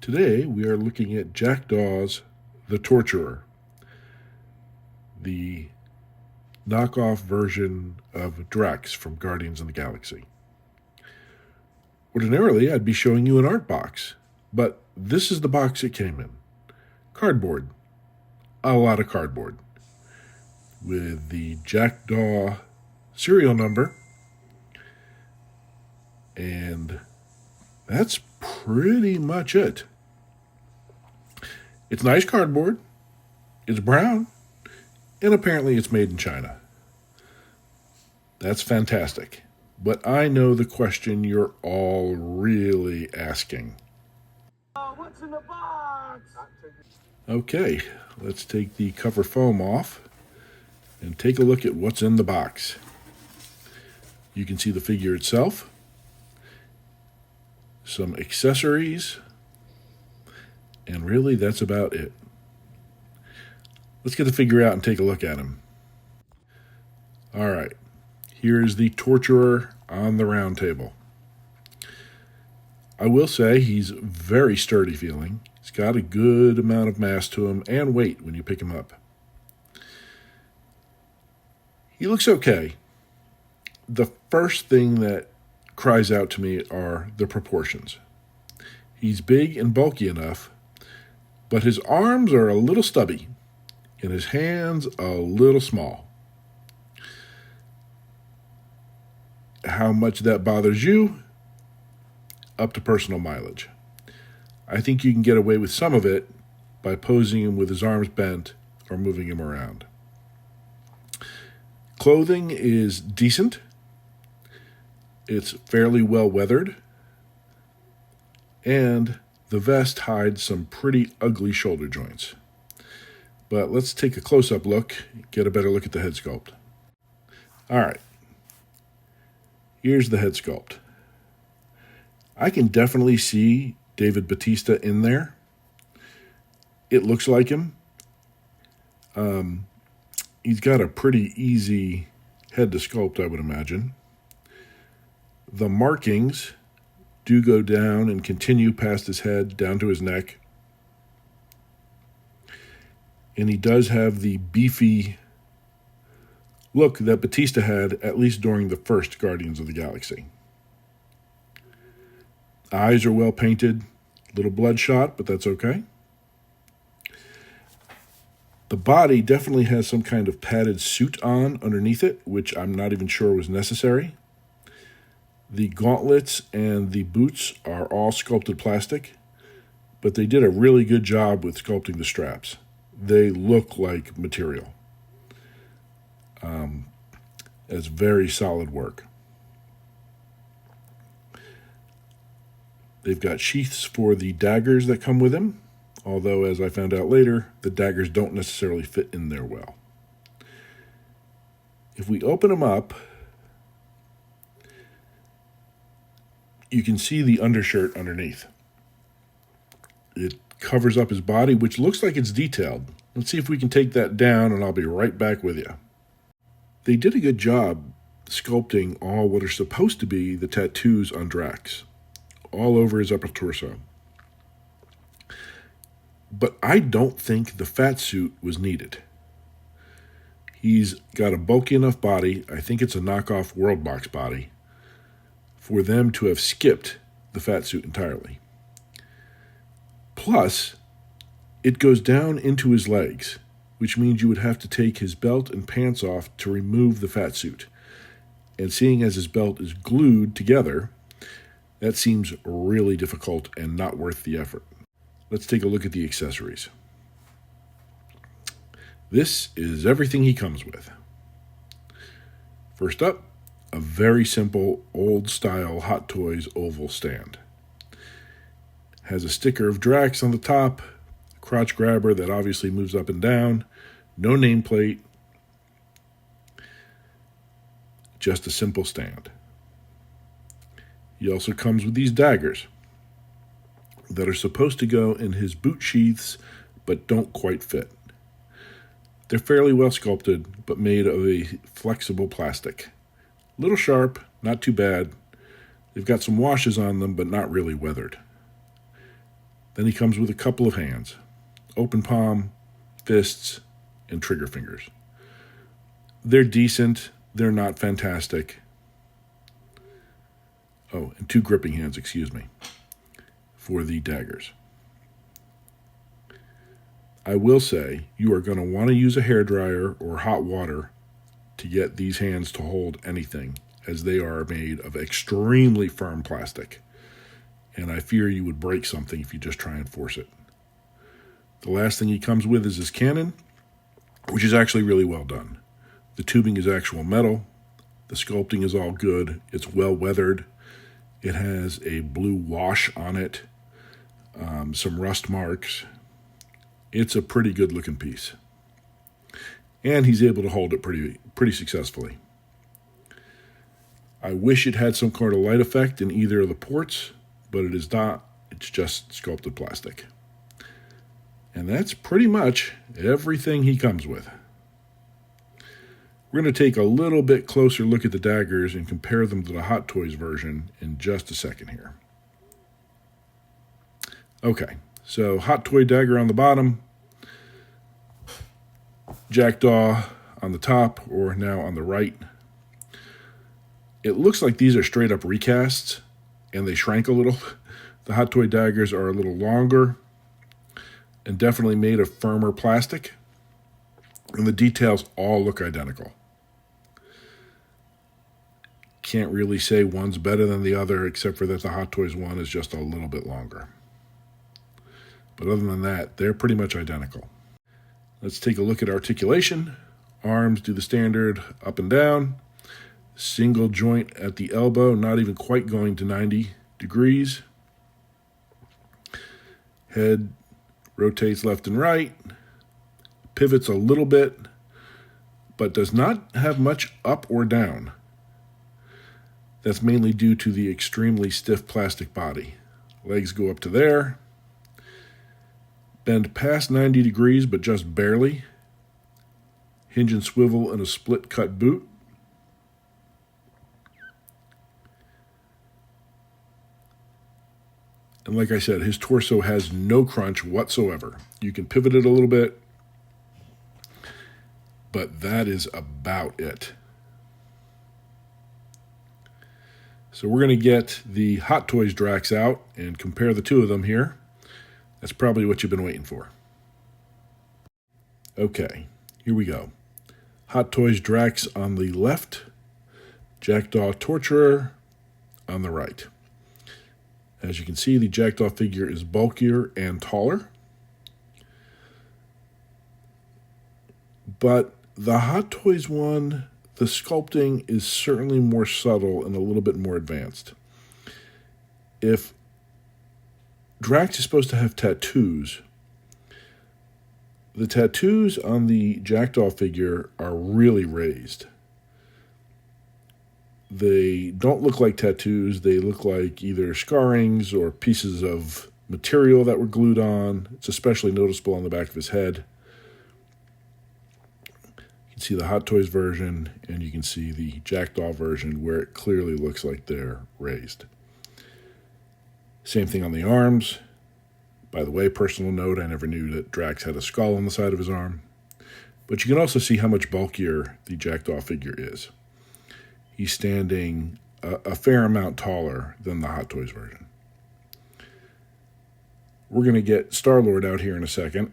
Today we are looking at Jackdaw's The Torturer, the knockoff version of Drax from Guardians of the Galaxy. Ordinarily, I'd be showing you an art box, but this is the box it came in. Cardboard. A lot of cardboard. With the Jackdaw serial number. And that's pretty much it. It's nice cardboard. It's brown. And apparently it's made in China. That's fantastic. But I know the question you're all really asking. What's in the box? Okay, let's take the cover foam off and take a look at what's in the box. You can see the figure itself, some accessories, and really that's about it. Let's get the figure out and take a look at him. All right, here's the Torturer on the round table. I will say he's very sturdy feeling. He's got a good amount of mass to him and weight when you pick him up. He looks okay. The first thing that cries out to me are the proportions. He's big and bulky enough, but his arms are a little stubby and his hands a little small. How much that bothers you? Up to personal mileage. I think you can get away with some of it by posing him with his arms bent or moving him around. Clothing is decent. It's fairly well weathered. And the vest hides some pretty ugly shoulder joints. But let's take a close-up look, get a better look at the head sculpt. All right. Here's the head sculpt. I can definitely see David Bautista in there. It looks like him. He's got a pretty easy head to sculpt, I would imagine. The markings do go down and continue past his head, down to his neck. And he does have the beefy look that Bautista had, at least during the first Guardians of the Galaxy. Eyes are well painted, a little bloodshot, but that's okay. The body definitely has some kind of padded suit on underneath it, which I'm not even sure was necessary. The gauntlets and the boots are all sculpted plastic, but they did a really good job with sculpting the straps. They look like material. It's very solid work. They've got sheaths for the daggers that come with him, although, as I found out later, the daggers don't necessarily fit in there well. If we open them up, you can see the undershirt underneath. It covers up his body, which looks like it's detailed. Let's see if we can take that down, and I'll be right back with you. They did a good job sculpting all what are supposed to be the tattoos on Drax, all over his upper torso. But I don't think the fat suit was needed. He's got a bulky enough body, I think it's a knockoff World Box body, for them to have skipped the fat suit entirely. Plus, it goes down into his legs, which means you would have to take his belt and pants off to remove the fat suit. And seeing as his belt is glued together, that seems really difficult and not worth the effort. Let's take a look at the accessories. This is everything he comes with. First up, a very simple old-style Hot Toys oval stand. Has a sticker of Drax on the top, a crotch grabber that obviously moves up and down, no nameplate, just a simple stand. He also comes with these daggers that are supposed to go in his boot sheaths but don't quite fit. They're fairly well sculpted but made of a flexible plastic. Little sharp, not too bad. They've got some washes on them but not really weathered. Then he comes with a couple of hands, open palm, fists, and trigger fingers. They're decent. They're not fantastic. Oh, and 2 gripping hands, excuse me, for the daggers. I will say you are going to want to use a hairdryer or hot water to get these hands to hold anything, as they are made of extremely firm plastic. And I fear you would break something if you just try and force it. The last thing he comes with is his cannon, which is actually really well done. The tubing is actual metal. The sculpting is all good. It's well weathered. It has a blue wash on it, some rust marks. It's a pretty good looking piece. And he's able to hold it pretty successfully. I wish it had some kind of light effect in either of the ports, but it is not. It's just sculpted plastic. And that's pretty much everything he comes with. We're going to take a little bit closer look at the daggers and compare them to the Hot Toys version in just a second here. Okay, so Hot Toy dagger on the bottom, Jackdaw on the top, or now on the right. It looks like these are straight up recasts, and they shrank a little. The Hot Toy daggers are a little longer and definitely made of firmer plastic, and the details all look identical. Can't really say one's better than the other, except for that the Hot Toys one is just a little bit longer. But other than that, they're pretty much identical. Let's take a look at articulation. Arms do the standard up and down. Single joint at the elbow, not even quite going to 90 degrees. Head rotates left and right. Pivots a little bit, but does not have much up or down. That's mainly due to the extremely stiff plastic body. Legs go up to there. Bend past 90 degrees, but just barely. Hinge and swivel in a split cut boot. And like I said, his torso has no crunch whatsoever. You can pivot it a little bit, but that is about it. So we're going to get the Hot Toys Drax out and compare the two of them here. That's probably what you've been waiting for. Okay, here we go. Hot Toys Drax on the left, Jackdaw Torturer on the right. As you can see, the Jackdaw figure is bulkier and taller. But the Hot Toys one, the sculpting is certainly more subtle and a little bit more advanced. If Drax is supposed to have tattoos, the tattoos on the Jackdaw figure are really raised. They don't look like tattoos. They look like either scarrings or pieces of material that were glued on. It's especially noticeable on the back of his head. You can see the Hot Toys version, and you can see the Jackdaw version where it clearly looks like they're raised. Same thing on the arms. By the way, personal note, I never knew that Drax had a skull on the side of his arm. But you can also see how much bulkier the Jackdaw figure is. He's standing a fair amount taller than the Hot Toys version. We're going to get Star-Lord out here in a second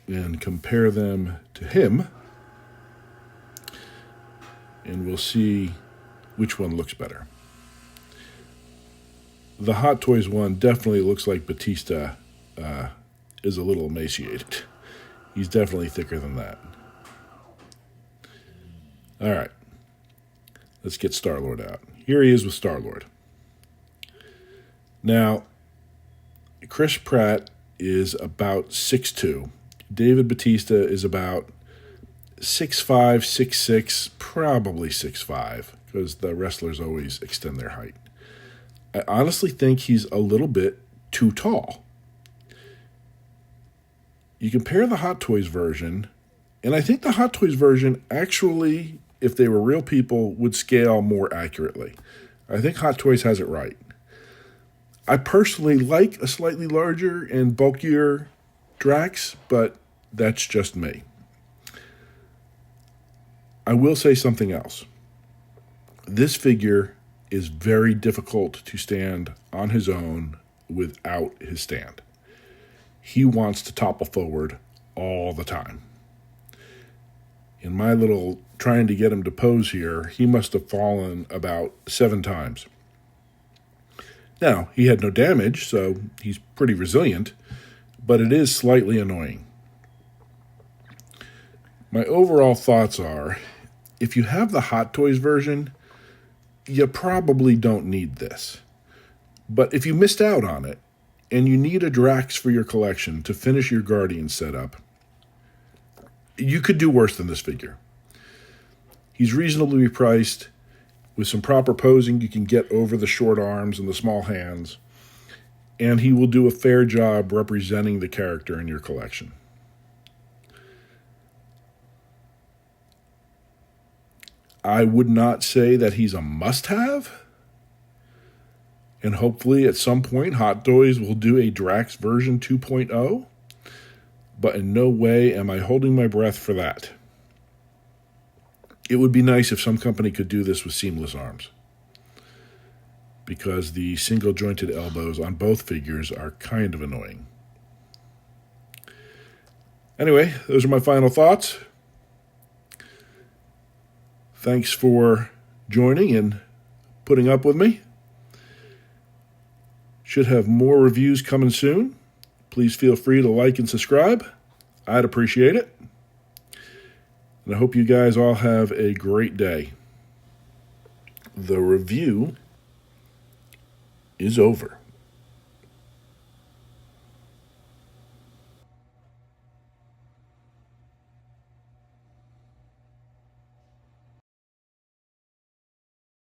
and compare them to him. And we'll see which one looks better. The Hot Toys one definitely looks like Batista is a little emaciated. He's definitely thicker than that. All right. Let's get Star-Lord out. Here he is with Star-Lord. Now, Chris Pratt is about 6'2". David Batista is about 6'5", 6'6", probably 6'5", because the wrestlers always extend their height. I honestly think he's a little bit too tall. You compare the Hot Toys version, and I think the Hot Toys version actually, if they were real people, would scale more accurately. I think Hot Toys has it right. I personally like a slightly larger and bulkier Drax, but that's just me. I will say something else. This figure is very difficult to stand on his own without his stand. He wants to topple forward all the time. In my little trying to get him to pose here, he must have fallen about 7 times. Now, he had no damage, so he's pretty resilient, but it is slightly annoying. My overall thoughts are, if you have the Hot Toys version, you probably don't need this. But if you missed out on it, and you need a Drax for your collection to finish your Guardian setup, you could do worse than this figure. He's reasonably priced. With some proper posing, you can get over the short arms and the small hands, and he will do a fair job representing the character in your collection. I would not say that he's a must-have, and hopefully at some point Hot Toys will do a Drax version 2.0, but in no way am I holding my breath for that. It would be nice if some company could do this with seamless arms, because the single-jointed elbows on both figures are kind of annoying. Anyway, those are my final thoughts. Thanks for joining and putting up with me. Should have more reviews coming soon. Please feel free to like and subscribe. I'd appreciate it. And I hope you guys all have a great day. The review is over.